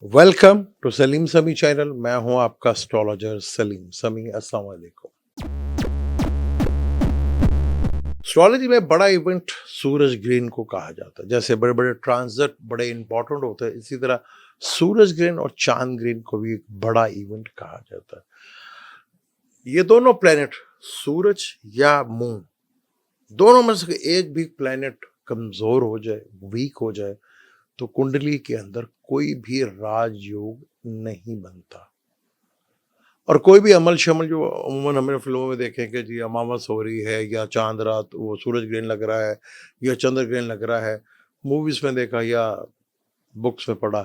Welcome to Salim समी channel. मैं हूं आपका एस्ट्रोलॉजर सलीम समी। अस्सलाम वालेकुम। एस्ट्रोलॉजी में बड़ा इवेंट सूरज ग्रहण को कहा जाता है। जैसे बड़े बड़े ट्रांजिट बड़े इंपॉर्टेंट होते हैं, इसी तरह सूरज ग्रहण और चांद ग्रहण को भी एक बड़ा इवेंट कहा जाता है। ये दोनों प्लेनेट, सूरज या मून, दोनों में से एक भी प्लेनेट कमजोर हो जाए, वीक हो जाए, तो कुंडली के अंदर कोई भी राजयोग नहीं बनता। और कोई भी अमल शमल जो अमूमन हमने फिल्मों में देखे कि जी अमावस हो रही है या चांद रात वो सूरज ग्रहण लग रहा है या चंद्र ग्रहण लग रहा है, मूवीज में देखा या बुक्स में पढ़ा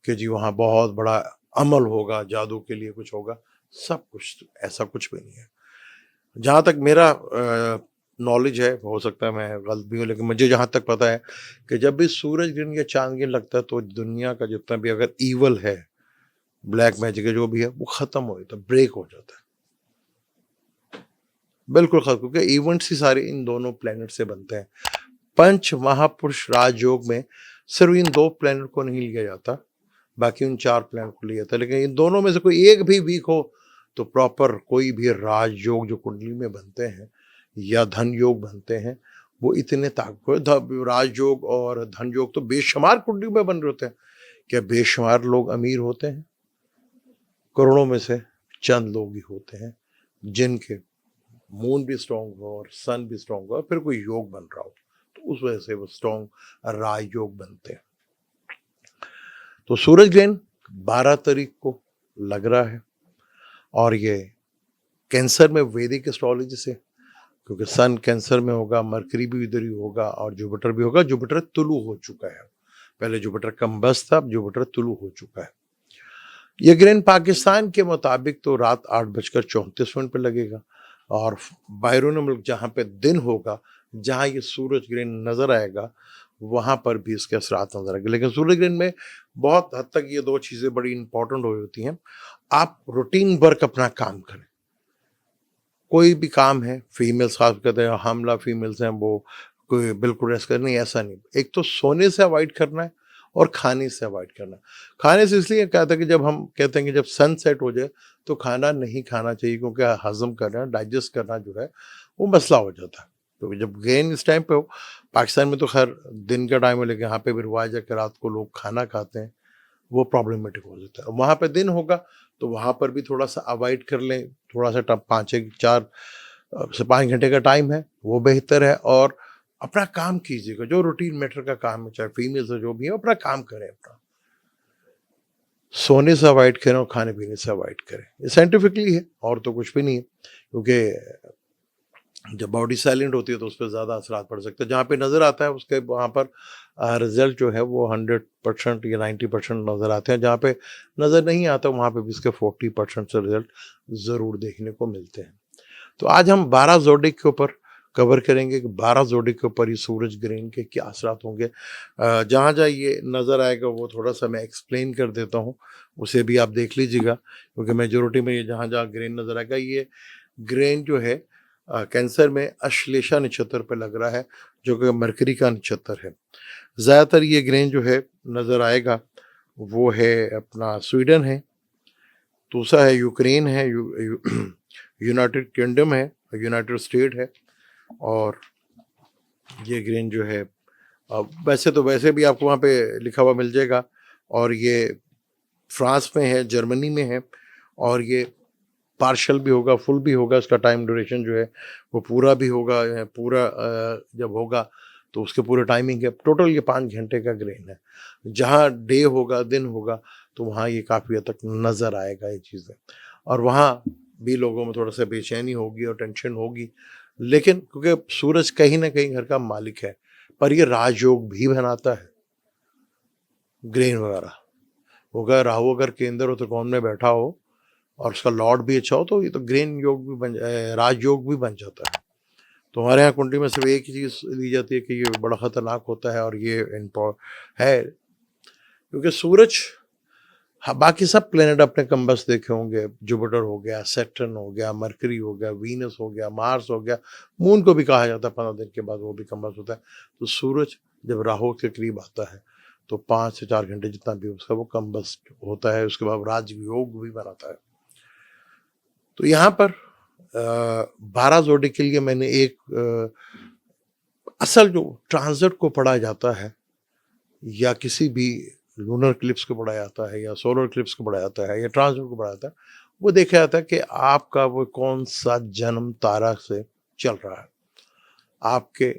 कि जी वहाँ बहुत बड़ा अमल होगा, जादू के लिए कुछ होगा। सब कुछ ऐसा कुछ भी नहीं है। जहाँ तक मेरा नॉलेज है, हो सकता है मैं गलत भी हूँ, लेकिन मुझे जहाँ तक पता है कि जब भी सूरज ग्रहण या चांद ग्रहण लगता है तो दुनिया का जितना भी अगर ईवल है, ब्लैक मैजिक है, जो भी है, वो खत्म हो जाता है, ब्रेक हो जाता है, बिल्कुल खत्म। क्योंकि इवेंट्स ही सारे इन दोनों प्लेनेट से बनते हैं। पंच महापुरुष राजयोग में सिर्फ इन दो प्लेनेट को नहीं लिया जाता, बाकी उन चार प्लेनेट को लिया जाता है। लेकिन इन दोनों में से कोई एक भी वीक हो तो प्रॉपर कोई भी राजयोग जो कुंडली में बनते हैं या धन योग बनते हैं, वो इतने ताकतवर राजयोग और धन योग तो बेशुमार कुंडली में बन रहे होते हैं। क्या बेशुमार लोग अमीर होते हैं? करोड़ों में से चंद लोग ही होते हैं जिनके मून भी स्ट्रांग हो और सन भी स्ट्रांग हो और फिर कोई योग बन रहा हो, तो उस वजह से वो स्ट्रांग राजयोग बनते हैं। तो सूरज ग्रहण 12 तारीख को लग रहा है और ये कैंसर में वैदिक एस्ट्रोलॉजी से, क्योंकि सन कैंसर में होगा, मरकरी भी इधर ही होगा और जुपिटर भी होगा। जुपिटर तुलु हो चुका है, पहले जुपिटर कम्बस था, अब जुपिटर तुलु हो चुका है। ये ग्रहण पाकिस्तान के मुताबिक तो रात 8:34 पे लगेगा और बैरून मुल्क जहाँ पे दिन होगा, जहाँ ये सूरज ग्रहण नजर आएगा, वहां पर भी इसके असरात नजर आएंगे। लेकिन सूरज ग्रहण में बहुत हद तक ये दो चीजें बड़ी इंपॉर्टेंट हो होती हैं। आप रूटीन वर्क अपना काम करें, कोई भी काम है, फीमेल्स खास कहते हैं हमला फीमेल्स हैं वो कोई बिल्कुल रेस्ट करनी, ऐसा नहीं। एक तो सोने से अवॉइड करना है और खाने से अवॉइड करना है। खाने से इसलिए कहते हैं कि जब हम कहते हैं कि जब सन सेट हो जाए तो खाना नहीं खाना चाहिए, क्योंकि हजम करना, डाइजेस्ट करना जो है वो मसला हो जाता है। तो जब गेन इस टाइम पे हो, पाकिस्तान में तो खैर दिन का टाइम है, लेकिन यहाँ पे भी रिवाज है कि रात को लोग खाना खाते हैं, वो प्रॉब्लमेटिक हो जाता है। वहाँ पे दिन होगा तो वहाँ पर भी थोड़ा सा अवॉइड कर लें, थोड़ा सा 5 से 4 से 5 घंटे का टाइम है, वो बेहतर है। और अपना काम कीजिएगा, जो रूटीन मैटर का काम है, चाहे फीमेल हो जो भी है, अपना काम करें। अपना सोने से अवॉइड करें और खाने पीने से अवॉइड करें। ये साइंटिफिकली है और तो कुछ भी नहीं है, क्योंकि जब बॉडी साइलेंट होती है तो उस पर ज़्यादा असरात पड़ सकते हैं। जहाँ पे नज़र आता है उसके वहाँ पर रिजल्ट जो है वो 100% या 90% नज़र आते हैं। जहाँ पे नज़र नहीं आता वहाँ पे भी इसके 40% से रिजल्ट ज़रूर देखने को मिलते हैं। तो आज हम 12 जोडिक के ऊपर कवर करेंगे कि 12 जोडिक के ऊपर ये सूरज ग्रहण के क्या असरात होंगे। जहाँ जहाँ ये नज़र आएगा वो थोड़ा सा मैं एक्सप्लेन कर देता हूँ, उसे भी आप देख लीजिएगा, क्योंकि मेजोरिटी में ये जहाँ जहाँ ग्रहण नज़र आएगा, ये ग्रहण जो है कैंसर में अश्लेषा नक्षत्र पे लग रहा है, जो कि मरकरी का नक्षत्र है। ज़्यादातर ये ग्रहण जो है नज़र आएगा वो है अपना स्वीडन है, दूसरा है यूक्रेन है, यूनाइटेड किंगडम है, यूनाइटेड स्टेट है। और ये ग्रहण जो है वैसे तो वैसे भी आपको वहाँ पे लिखा हुआ मिल जाएगा, और ये फ्रांस में है, जर्मनी में है, और ये पार्शल भी होगा, फुल भी होगा। इसका टाइम ड्यूरेशन जो है वो पूरा भी होगा, पूरा जब होगा तो उसके पूरे टाइमिंग है। टोटल ये 5 घंटे का ग्रहण है। जहाँ डे होगा, दिन होगा, तो वहाँ ये काफ़ी हद तक नज़र आएगा ये चीज़ें, और वहाँ भी लोगों में थोड़ा सा बेचैनी होगी और टेंशन होगी। लेकिन क्योंकि सूरज कहीं ना कहीं घर का मालिक है, पर ये राजयोग भी बनाता है, ग्रहण वगैरह। वो अगर राहु अगर केंद्र हो त्रिकोण में बैठा हो और उसका लॉर्ड भी अच्छा हो तो ये तो ग्रहण योग भी राजयोग भी बन जाता है। तो हमारे यहाँ कुंडली में सिर्फ एक ही चीज़ ली जाती है कि ये बड़ा खतरनाक होता है, और ये है क्योंकि सूरज, हाँ, बाकी सब प्लेनेट अपने कंबस देखे होंगे। जुपिटर हो गया, सैटर्न हो गया, मरकरी हो गया, वीनस हो गया, मार्स हो गया, मून को भी कहा जाता है 15 दिन के बाद वो भी कंबस होता है। तो सूरज जब राहु के करीब आता है तो 5 से 4 घंटे जितना भी उसका वो कम्बस्ट होता है, उसके बाद राजयोग भी बनाता है। तो यहाँ पर 12 जोड़े के लिए मैंने एक असल जो ट्रांजिट को पढ़ा जाता है या किसी भी लूनर क्लिप्स को पढ़ा जाता है या सोलर क्लिप्स को पढ़ा जाता है या ट्रांजिट को पढ़ा जाता है, वो देखा जाता है कि आपका वो कौन सा जन्म तारा से चल रहा है। आपके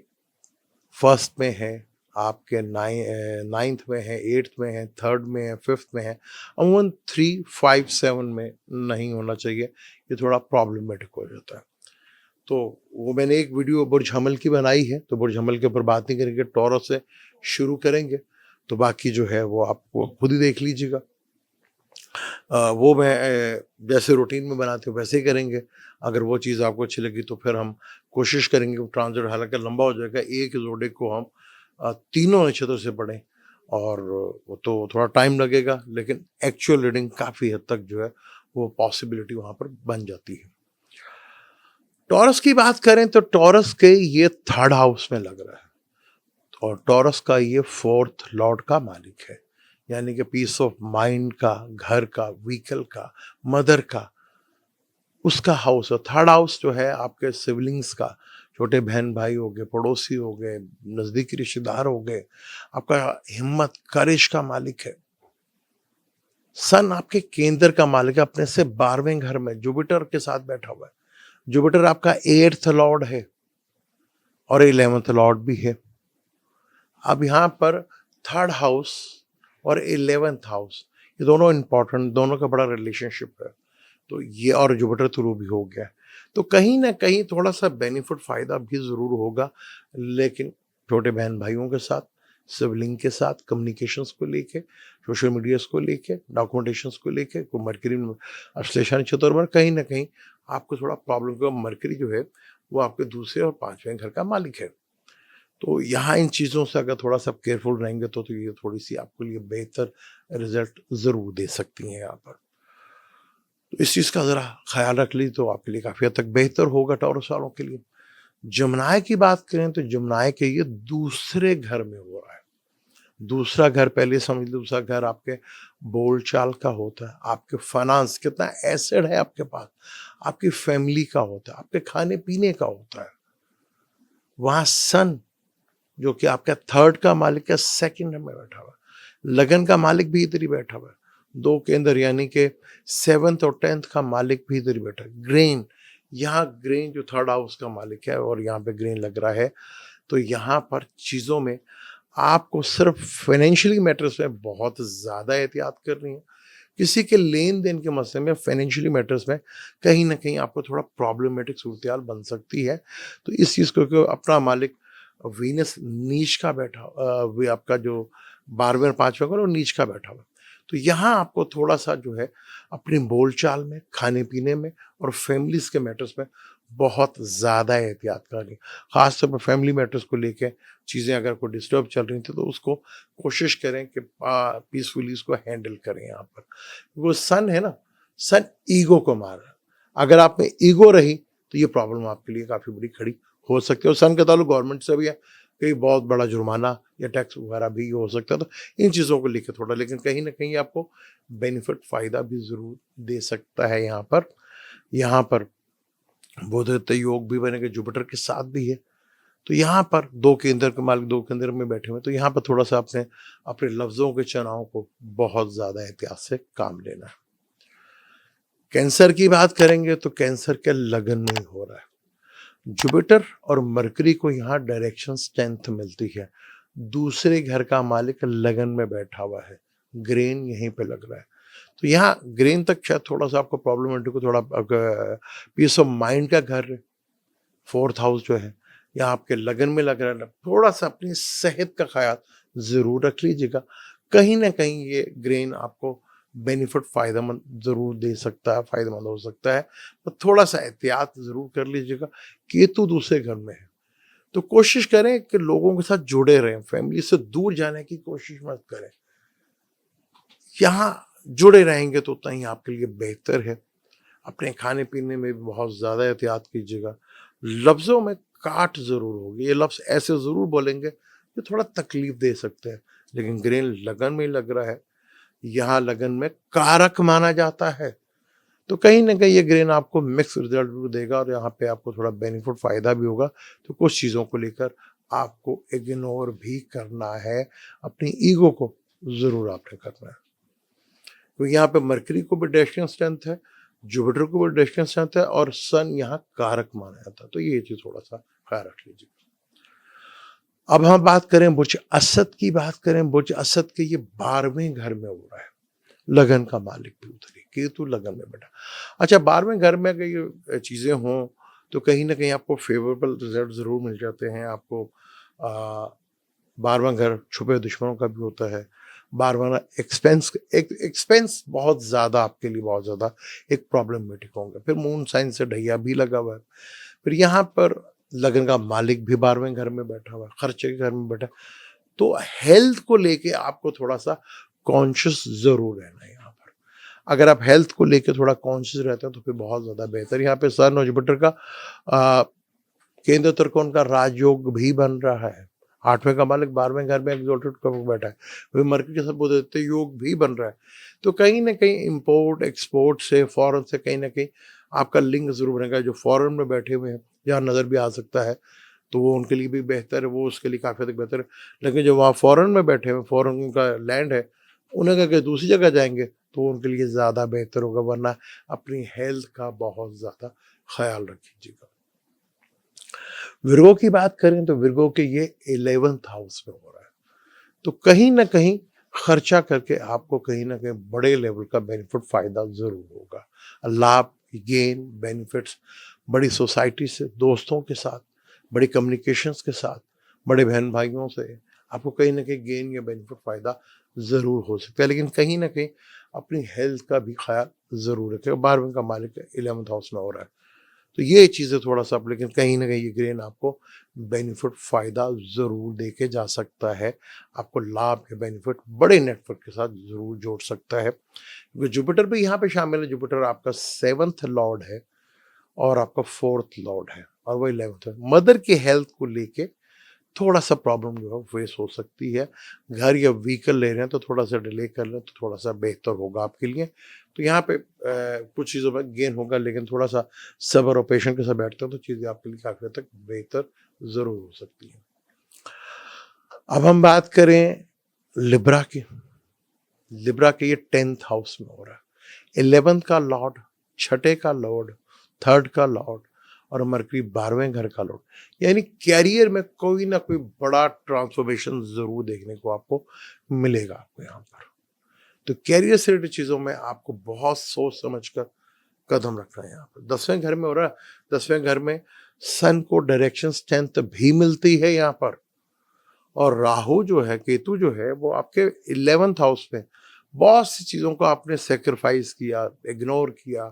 फर्स्ट में है, आपके नाइन्थ में है, एट्थ में है, थर्ड में है, फिफ्थ में है। अमूमन 3, 5, 7 में नहीं होना चाहिए, ये थोड़ा प्रॉब्लमेटिक हो जाता है। तो वो मैंने एक वीडियो बुर्ज हमल की बनाई है, तो बुर्ज हमल के ऊपर बात नहीं करेंगे, टॉरस से शुरू करेंगे, तो बाकी जो है वो आपको खुद ही देख लीजिएगा। वो मैं जैसे रूटीन में बनाते हो वैसे ही करेंगे। अगर वो चीज़ आपको अच्छी लगी तो फिर हम कोशिश करेंगे वो ट्रांजिट हालांकि लंबा हो जाएगा, एक जोड़े को हम तीनों नक्षत्र से पढ़ें और वो तो थोड़ा टाइम लगेगा, लेकिन एक्चुअल रीडिंग काफ़ी हद तक जो है वो पॉसिबिलिटी वहाँ पर बन जाती है। टॉरस की बात करें तो टॉरस के ये 3rd हाउस में लग रहा है और टॉरस का ये 4th लॉर्ड का मालिक है, यानी कि पीस ऑफ माइंड का, घर का, व्हीकल का, मदर का, उसका हाउस है। 3rd हाउस जो है आपके सिबलिंग्स का, छोटे बहन भाई हो गए, पड़ोसी हो गए, नजदीकी रिश्तेदार हो गए, आपका हिम्मत करेज का मालिक है। सन आपके केंद्र का मालिक है, अपने से 12वें घर में जुपिटर के साथ बैठा हुआ है। जुपिटर आपका 8th लॉर्ड है और 11th लॉर्ड भी है। अब यहाँ पर 3rd हाउस और 11th हाउस, ये दोनों इंपॉर्टेंट, दोनों का बड़ा रिलेशनशिप है। तो ये और जुपिटर थ्रू भी हो गया, तो कहीं ना कहीं थोड़ा सा बेनिफिट फायदा भी जरूर होगा, लेकिन छोटे बहन भाइयों के साथ, सिबलिंग के साथ, कम्युनिकेशंस को लेके, सोशल मीडियाज को लेके, डॉक्यूमेंटेशंस को लेके, को मरकरी अश्लेषा नक्षत्र पर कहीं ना कहीं आपको थोड़ा प्रॉब्लम होगा। मरकरी जो है वो आपके दूसरे और 5वें घर का मालिक है, तो यहाँ इन चीज़ों से अगर थोड़ा सा केयरफुल रहेंगे तो ये थोड़ी सी आपके लिए बेहतर रिजल्ट ज़रूर दे सकती हैं यहाँ पर। तो इस चीज़ का ज़रा ख्याल रख ली तो आपके लिए काफ़ी हद तक बेहतर होगा टॉरस वालों के लिए। जमनाय की बात करें तो जमनाय के ये दूसरे घर में हो रहा है। दूसरा घर पहले समझ लो, दूसरा घर आपके बोलचाल का होता है, आपके फाइनेंस, कितना एसेट है आपके पास, आपकी फैमिली का होता है, आपके खाने पीने का होता है। वहाँ सन जो कि आपका 3rd का मालिक है, 2nd में बैठा हुआ है। लगन का मालिक भी इधर ही बैठा हुआ है, 2 के अंदर, यानी कि 7th और 10th का मालिक भी इधर ही बैठा है। ग्रेन, यहाँ ग्रेन जो 3rd हाउस का मालिक है और यहाँ पे ग्रेन लग रहा है, तो यहाँ पर चीज़ों में आपको सिर्फ फाइनेंशियली मैटर्स में बहुत ज़्यादा एहतियात करनी है। किसी के लेन देन के मसले में, फाइनेंशियली मैटर्स में कहीं ना कहीं आपको थोड़ा प्रॉब्लमेटिक सूरत बन सकती है। तो इस चीज़ को क्यों अपना मालिक वीनस नीच का बैठा, वे आपका जो 12वें और 5वें घर वो नीच का बैठा हुआ, तो यहाँ आपको थोड़ा सा जो है अपनी बोलचाल में, खाने पीने में और फैमिलीज के मैटर्स में बहुत ज़्यादा एहतियात करनी। ख़ास तौर पर फैमिली मैटर्स को लेके चीज़ें अगर कोई डिस्टर्ब चल रही थी तो उसको कोशिश करें कि पीसफुली उसको हैंडल करें। यहाँ पर वो सन है ना, सन ईगो को मार रहा है। अगर आप में ईगो रही तो ये प्रॉब्लम आपके लिए काफ़ी बड़ी खड़ी हो सकती है। और सन का ताल्लुक गवर्नमेंट से भी है, कहीं बहुत बड़ा जुर्माना या टैक्स वगैरह भी हो सकता है। तो इन चीज़ों को लेकर थोड़ा, लेकिन कहीं ना कहीं आपको बेनिफिट फ़ायदा भी ज़रूर दे सकता है। यहाँ पर बोधयता योग भी बनेगा, जुपिटर के साथ भी है। तो यहाँ पर 2 केंद्र के मालिक 2 केंद्र में बैठे हुए, तो यहाँ पर थोड़ा सा अपने अपने लफ्ज़ों के चुनाव को बहुत ज़्यादा एहतियात से काम लेना है। कैंसर की बात करेंगे तो कैंसर के लगन में हो रहा है। जुपिटर और मरकरी को यहाँ डायरेक्शन स्ट्रेंथ मिलती है। दूसरे घर का मालिक लगन में बैठा हुआ है, ग्रेन यहीं पे लग रहा है, तो यहाँ ग्रेन तक शायद थोड़ा सा आपको प्रॉब्लमेटिक को, थोड़ा पीस ऑफ माइंड का घर 4th हाउस जो है या आपके लगन में लग रहा है, थोड़ा सा अपनी सेहत का ख्याल ज़रूर रख लीजिएगा। कहीं ना कहीं ये ग्रेन आपको बेनिफिट फ़ायदेमंद ज़रूर दे सकता है, फ़ायदेमंद हो सकता है, पर थोड़ा सा एहतियात ज़रूर कर लीजिएगा। केतु दूसरे घर में है, तो कोशिश करें कि लोगों के साथ जुड़े रहें, फैमिली से दूर जाने की कोशिश मत करें। यहाँ जुड़े रहेंगे तो उतना ही आपके लिए बेहतर है। अपने खाने पीने में भी बहुत ज़्यादा एहतियात कीजिएगा। लफ्ज़ों में काट ज़रूर होगी, ये लफ्ज़ ऐसे ज़रूर बोलेंगे जो थोड़ा तकलीफ दे सकते हैं, लेकिन ग्रेन लगन में लग रहा है, यहाँ लगन में कारक माना जाता है। तो कहीं न कहीं ये ग्रेन आपको मिक्स रिज़ल्ट भी देगा और यहाँ पे आपको थोड़ा बेनिफिट फ़ायदा भी होगा। तो कुछ चीज़ों को लेकर आपको इग्नोर भी करना है, अपनी ईगो को ज़रूर आपने करना है। क्योंकि यहाँ पे मरकरी को भी डेस्टिनी स्ट्रेंथ है, जुपिटर को भी डेस्टिनी स्ट्रेंथ है और सन यहाँ कारक माना जाता है। तो ये चीज़ थोड़ा-सा ख्याल रख लीजिए। अब हम बात करें बुच असद की बात करें, बुच असद के ये 12वें घर में हो रहा है। लगन का मालिक भी उधर ही, केतु लगन में बैठा। अच्छा 12वें घर में अगर ये चीज़ें हों, तो कहीं न कहीं आपको फ़ेवरेबल रिज़ल्ट ज़रूर मिल जाते हैं। आपको 12वां घर छुपे दुश्मनों का भी होता है। 12वां एक्सपेंस बहुत ज़्यादा आपके लिए बहुत ज़्यादा एक प्रॉब्लमेटिक होंगे। फिर मून साइन से ढैया भी लगा हुआ है। फिर यहाँ पर लगन का मालिक भी 12वें घर में बैठा हुआ है, खर्चे के घर में बैठा है। तो हेल्थ को लेके आपको थोड़ा-सा कॉन्शियस ज़रूर रहना है यहाँ पर। अगर आप हेल्थ को लेके थोड़ा कॉन्शियस रहते हैं तो फिर बहुत ज़्यादा बेहतर। यहाँ पे सन और जुपिटर का अ, केंद्र त्रिकोण का राजयोग भी बन रहा है। 8वें का मालिक 12वें घर में एक्सॉल्टेड होकर बैठा है। वही मरकरी के साथ बोल देते योग भी बन रहा है। तो कहीं न कहीं इम्पोर्ट, एक्सपोर्ट से, फॉरेन से कहीं न कहीं आपका लिंक ज़रूर बनेगा। जो फॉरेन में बैठे हुए हैं, जहाँ नज़र भी आ सकता है, तो वो उनके लिए भी बेहतर है, वो उसके लिए काफ़ी हद तक बेहतर है। लेकिन जो वहाँ फॉरेन में बैठे हुए, फॉरेन उनका लैंड है, उन्हें अगर कहीं दूसरी जगह जाएँगे, तो उनके लिए ज़्यादा बेहतर होगा, वरना अपनी हेल्थ का बहुत ज़्यादा ख़्याल रखिएगा। विर्गो की बात करें तो विर्गो के ये 11th हाउस में हो रहा है। तो कहीं न कहीं खर्चा करके आपको कहीं न कहीं बड़े लेवल का बेनिफिट फ़ायदा ज़रूर होगा। लाभ, गेन, बेनिफिट्स बड़ी सोसाइटी से, दोस्तों के साथ, बड़ी कम्युनिकेशंस के साथ, बड़े बहन-भाइयों से आपको कहीं न कहीं गेन या बेनिफिट फ़ायदा ज़रूर हो सकता है। लेकिन कहीं न कहीं अपनी हेल्थ का भी ख़्याल ज़रूर रखें। 12वें का मालिक 11th हाउस में हो रहा है। तो ये चीज़ें थोड़ा-सा आप, लेकिन कहीं न कहीं ये ग्रेन आपको बेनिफिट फ़ायदा ज़रूर दे के जा सकता है। आपको लाभ या बेनिफिट बड़े नेटवर्क के साथ ज़रूर जोड़ सकता है। क्योंकि जुपिटर भी यहाँ पे शामिल है। जुपिटर आपका 7th लॉर्ड है और आपका 4th लॉर्ड है और वो 11th है। मदर की हेल्थ को लेके थोड़ा-सा प्रॉब्लम जो है फेस हो सकती है। घर या व्हीकल ले रहे हैं तो थोड़ा-सा डिले कर लें तो थोड़ा-सा बेहतर होगा आपके लिए। तो यहाँ पे कुछ चीज़ों में गेन होगा, लेकिन थोड़ा-सा सब्र और पेशेंस के साथ बैठते हैं तो चीज़ें आपके लिए काफ़ी हद तक बेहतर ज़रूर हो सकती हैं। अब हम बात करें लिब्रा की। लिब्रा के ये 10th हाउस में हो रहा है। 11th का लॉर्ड, छठे का लॉर्ड, 3rd का लॉर्ड और मरकरी 12वें घर का लॉर्ड। यानी कैरियर में कोई ना कोई बड़ा ट्रांसफॉर्मेशन ज़रूर देखने को आपको मिलेगा आपको यहाँ पर। तो कैरियर से रिलेटेड चीज़ों में आपको बहुत सोच समझ कर कदम रखना है यहाँ पर। 10वें घर में हो रहा है। 10वें घर में सन को डायरेक्शन स्ट्रेंथ भी मिलती है यहाँ पर। और राहु जो है, केतु जो है, वो आपके 11th हाउस में बहुत सी चीज़ों को आपने सैक्रिफाइस किया, इग्नोर किया,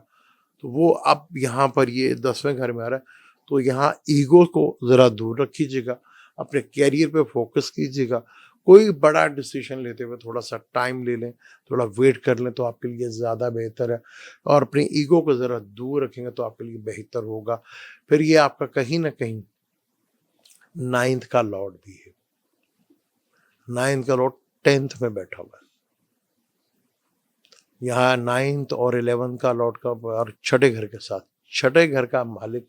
तो वो अब यहाँ पर ये 10वें घर में आ रहा है। तो यहाँ ईगो को ज़रा दूर रखिएगा, अपने कैरियर पे फोकस कीजिएगा। कोई बड़ा डिसीजन लेते हुए थोड़ा-सा टाइम ले लें, थोड़ा वेट कर लें तो आपके लिए ज़्यादा बेहतर है और अपनी ईगो को ज़रा दूर रखेंगे तो आपके लिए बेहतर होगा। फिर ये आपका कहीं न कहीं 9th का लॉर्ड भी है। 9th का लॉर्ड 10th में बैठा हुआ है। यहाँ 9th और 11th का लॉर्ड का और छठे घर के साथ, छठे घर का मालिक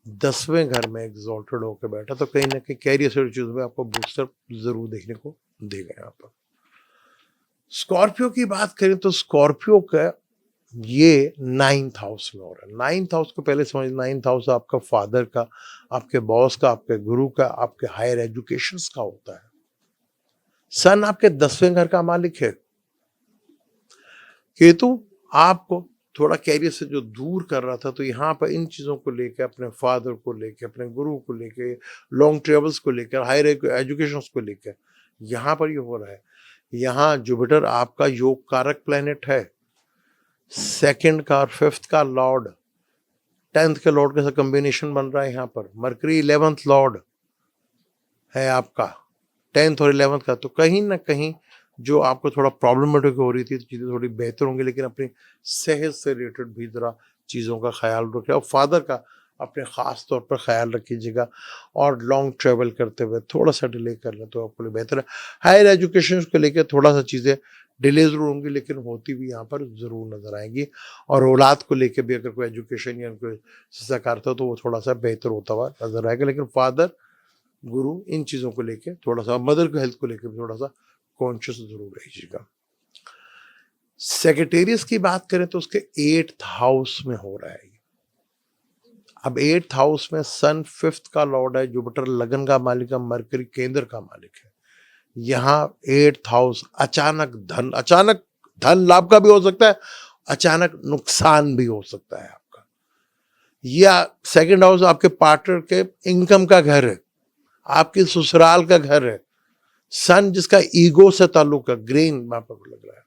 10वें घर में एग्जॉल्टेड होकर बैठा, तो कहीं ना कहीं कैरियर से चीज़ों में आपको बूस्टर जरूर देखने को देगा यहाँ पर। स्कॉर्पियो की बात करें तो स्कॉर्पियो का ये 9th हाउस में हो रहा है। 9th हाउस को पहले समझ, 9th हाउस आपका फादर का, आपके बॉस का, आपके गुरु का, आपके हायर एजुकेशन का होता है। सन आपके 10वें घर का मालिक है। केतु आपको थोड़ा कैरियर से जो दूर कर रहा था, तो यहाँ पर इन चीज़ों को लेकर, अपने फादर को लेकर, अपने गुरु को लेकर, लॉन्ग ट्रेवल्स को लेकर, हायर एजुकेशन को लेकर यहाँ पर ये हो रहा है। यहाँ जुपिटर आपका योग कारक प्लेनेट है। 2nd का और 5th का लॉर्ड 10th के लॉर्ड के साथ कॉम्बिनेशन बन रहा है यहाँ पर। मरकरी 11th लॉर्ड है आपका 10th और 11th का। तो कहीं ना कहीं जो आपको थोड़ा प्रॉब्लमेटिक हो रही थी, तो चीज़ें थोड़ी बेहतर होंगी, लेकिन अपनी सेहत से रिलेटेड भी ज़रा चीज़ों का ख्याल रखें। और फादर का अपने ख़ास तौर पर ख्याल रखिएगा और लॉन्ग ट्रैवल करते हुए थोड़ा सा डिले कर लें तो आपके लिए बेहतर है। हायर एजुकेशन को लेकर थोड़ा सा चीज़ें डिले ज़रूर होंगी लेकिन होती भी यहाँ पर ज़रूर नज़र आएंगी, और औलाद को लेकर भी अगर कोई एजुकेशन या कोई सहकारिता तो वो थोड़ा सा बेहतर होता हुआ नज़र आएगा। लेकिन फादर, गुरु, इन चीज़ों को लेके थोड़ा सा, मदर की हेल्थ को लेकर भी थोड़ा सा कॉन्शियस ज़रूर रहिएगा। सेक्रेटेरियस की बात करें तो उसके 8th हाउस में हो रहा है। अब 8th हाउस में सन 5th का लॉर्ड है, जुपिटर लगन का मालिक है, मरकरी केंद्र का मालिक है। यहाँ 8th हाउस अचानक धन लाभ का भी हो सकता है, अचानक नुकसान भी हो सकता है आपका। या सेकंड हाउस आपके पार्टनर के इनकम का घर है, आपकी ससुराल का घर है। सन जिसका ईगो से ताल्लुक है, ग्रेन वहां पर लग रहा है,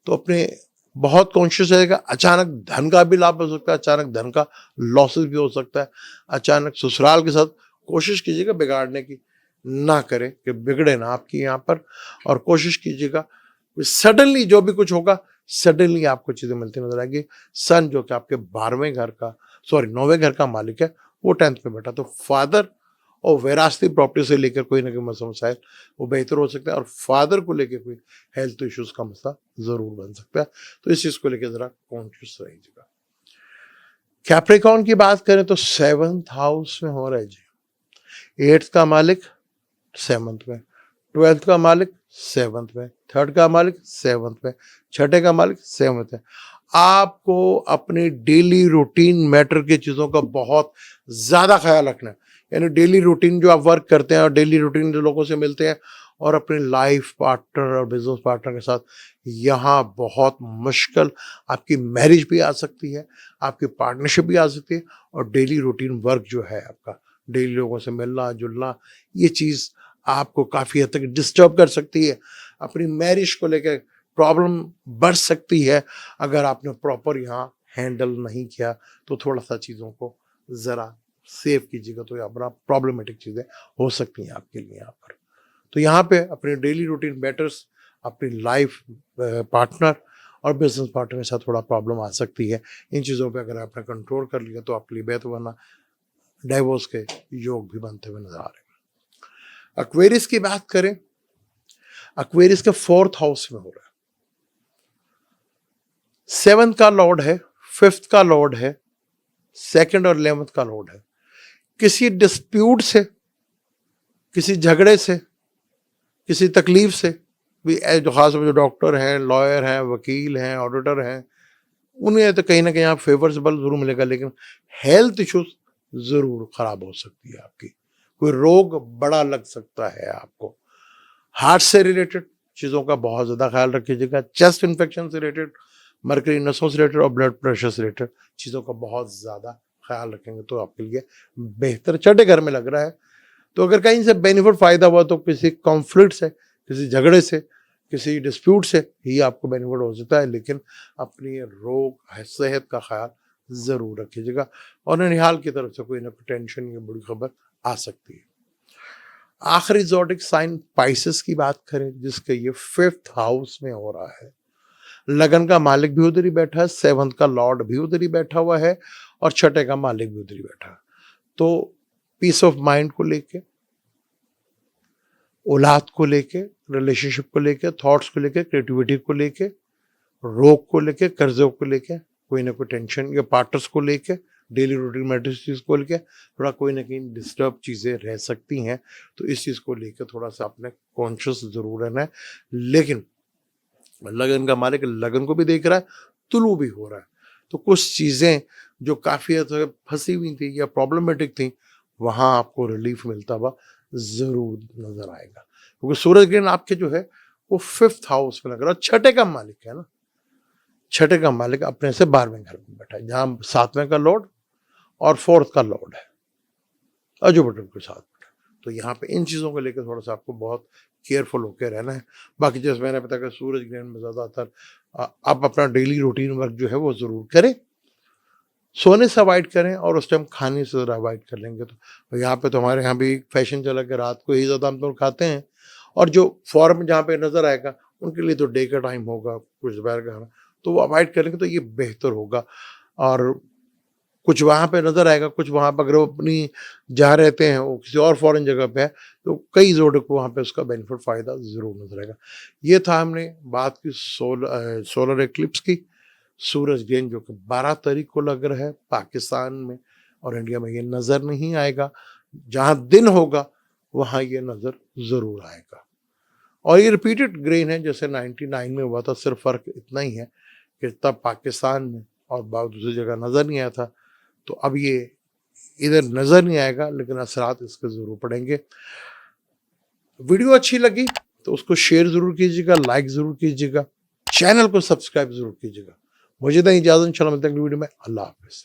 तो अपने बहुत कॉन्शियस रहेगा। अचानक धन का भी लाभ हो सकता है, अचानक धन का लॉसेस भी हो सकता है। अचानक ससुराल के साथ कोशिश कीजिएगा बिगाड़ने की, ना करें कि बिगड़े ना आपकी यहाँ पर, और कोशिश कीजिएगा सडनली जो भी कुछ होगा सडनली आपको चीजें मिलती नजर आएगी। सन जो कि आपके 9वें घर का मालिक है, वो 10th में बैठा, तो फादर और विरासती प्रॉपर्टी से लेकर कोई ना कोई मसला वो बेहतर हो सकता है, और फादर को लेकर कोई हेल्थ इश्यूज का मसला जरूर बन सकता है। तो इस चीज को लेकर जरा कॉन्शियस रहिएगा। कैप्रिकॉर्न की बात करें तो 7th हाउस में हो रहा है जी। 8th का मालिक 7th में, 12th का मालिक 7th में, 3rd का मालिक 7th में, 6ठे का मालिक 7th में। आपको अपनी डेली रूटीन मैटर की चीजों का बहुत ज्यादा ख्याल रखना है। यानी डेली रूटीन जो आप वर्क करते हैं और डेली रूटीन जो लोगों से मिलते हैं, और अपने लाइफ पार्टनर और बिजनेस पार्टनर के साथ, यहाँ बहुत मुश्किल आपकी मैरिज भी आ सकती है, आपकी पार्टनरशिप भी आ सकती है, और डेली रूटीन वर्क जो है आपका, डेली लोगों से मिलना जुलना, ये चीज़ आपको काफ़ी हद तक डिस्टर्ब कर सकती है। अपनी मैरिज को लेकर प्रॉब्लम बढ़ सकती है अगर आपने प्रॉपर यहाँ हैंडल नहीं किया, तो थोड़ा सा चीज़ों को ज़रा सेव कीजिएगा, तो यहाँ पर प्रॉब्लमेटिक चीज़ें हो सकती हैं आपके लिए यहाँ पर। तो यहाँ पे अपने डेली रूटीन मैटर्स, अपनी लाइफ पार्टनर और बिजनेस पार्टनर के साथ थोड़ा प्रॉब्लम आ सकती है। इन चीज़ों पे अगर आपने कंट्रोल कर लिया तो आपके लिए बेहतर, वरना डाइवोर्स के योग भी बनते हुए नजर आ रहे हैं। एक्वेरियस की बात करें, एक्वेरियस के 4th हाउस में हो रहा है। 7th का लॉर्ड है, 5th का लॉर्ड है, 2nd और 11th का लॉर्ड है। किसी डिस्प्यूट से, किसी झगड़े से, किसी तकलीफ से भी, जो खास जो डॉक्टर हैं, लॉयर हैं, वकील हैं, ऑडिटर हैं, उन्हें तो कहीं ना कहीं आप फेवरेबल जरूर मिलेगा, लेकिन हेल्थ इश्यूज जरूर खराब हो सकती है आपकी। कोई रोग बड़ा लग सकता है आपको। हार्ट से रिलेटेड चीज़ों का बहुत ज़्यादा ख्याल रखिएगा। चेस्ट इन्फेक्शन से रिलेटेड, मर्करी नसों से रिलेटेड और ब्लड प्रेशर से रिलेटेड चीज़ों का बहुत ज़्यादा ख्याल रखेंगे तो आपके लिए बेहतर। 6ठे घर में लग रहा है, तो अगर कहीं से बेनिफिट फायदा हुआ तो किसी कॉन्फ्लिक्ट से, किसी झगड़े से, किसी डिस्प्यूट से ही आपको बेनिफिट हो सकता है। लेकिन अपनी रोग सेहत का ख्याल जरूर रखिएगा, और ननिहाल की तरफ से कोई ना कोई टेंशन या बुरी खबर आ सकती है। आखिरी ज़ोडिक साइन पाइसेस की बात करें, जिसके ये 5th हाउस में हो रहा है। लगन का मालिक भी उधर ही बैठा है, 7th का लॉर्ड भी उधर ही बैठा हुआ है, और 6ठे का मालिक भी उधर ही बैठा है। तो पीस ऑफ माइंड को लेके, औलाद को लेके, रिलेशनशिप को लेके, थॉट्स को लेके, क्रिएटिविटी को लेके, रोग को लेके, कर्जों को लेके कोई ना कोई टेंशन, या पार्टनर्स को लेके, डेली रूटीन मैटर्स को लेके थोड़ा कोई ना कहीं डिस्टर्ब चीज़ें रह सकती हैं। तो इस चीज़ को लेकर थोड़ा सा अपने कॉन्शियस जरूर रहना है। लेकिन लगन का मालिक लगन को भी देख रहा है, तुलू भी हो रहा है, तो कुछ चीज़ें जो काफ़ी हद तक फंसी हुई थी या प्रॉब्लमेटिक थी, वहाँ आपको रिलीफ मिलता हुआ जरूर नजर आएगा, क्योंकि सूरज ग्रहण आपके जो है वो 5th हाउस में लग रहा है। 6ठे का मालिक है ना, 6ठे का मालिक अपने से 12वें घर में बैठा है, जहाँ 7वें का लॉर्ड और 4th का लॉर्ड है, और जुपिटर के साथ। तो यहाँ पे इन चीज़ों को लेकर थोड़ा सा आपको बहुत केयरफुल होकर रहना है। बाकी जैसे मैंने बताया कि सूरज ग्रहण में ज़्यादातर आप अपना डेली रूटीन वर्क जो है वो ज़रूर करें, सोने से अवॉइड करें, और उस टाइम खाने से ज़रा अवॉइड कर लेंगे तो यहाँ पे तो हमारे यहाँ भी फैशन चला कि रात को ही ज़्यादा हम लोग खाते हैं, और जो फॉर्म जहाँ पे नज़र आएगा उनके लिए तो डे का टाइम होगा, कुछ दोपहर का खाना, तो वो अवॉइड करेंगे तो ये बेहतर होगा। और कुछ वहाँ पे नज़र आएगा, कुछ वहाँ पर अगर वो अपनी जहाँ रहते हैं वो किसी और फॉरेन जगह पे है, तो कई ज़ोडिक को वहाँ पे उसका बेनिफिट फ़ायदा ज़रूर नज़र आएगा। ये था हमने बात की सोलर एक्लिप्स की, सूरज ग्रहण जो कि 12 तारीख को लग रहा है पाकिस्तान में, और इंडिया में ये नज़र नहीं आएगा। जहाँ दिन होगा वहाँ ये नज़र ज़रूर आएगा। और ये रिपीटेड ग्रहण है, जैसे 99 में हुआ था, सिर्फ फ़र्क इतना ही है कि तब पाकिस्तान में और दूसरी जगह नज़र नहीं आया था, तो अब ये इधर नज़र नहीं आएगा, लेकिन असरात इसके ज़रूर पड़ेंगे। वीडियो अच्छी लगी तो उसको शेयर ज़रूर कीजिएगा, लाइक ज़रूर कीजिएगा, चैनल को सब्सक्राइब ज़रूर कीजिएगा। मुझे दें इजाज़त, इंशाल्लाह मिलते हैं अगली वीडियो में। अल्लाह हाफ़िज़।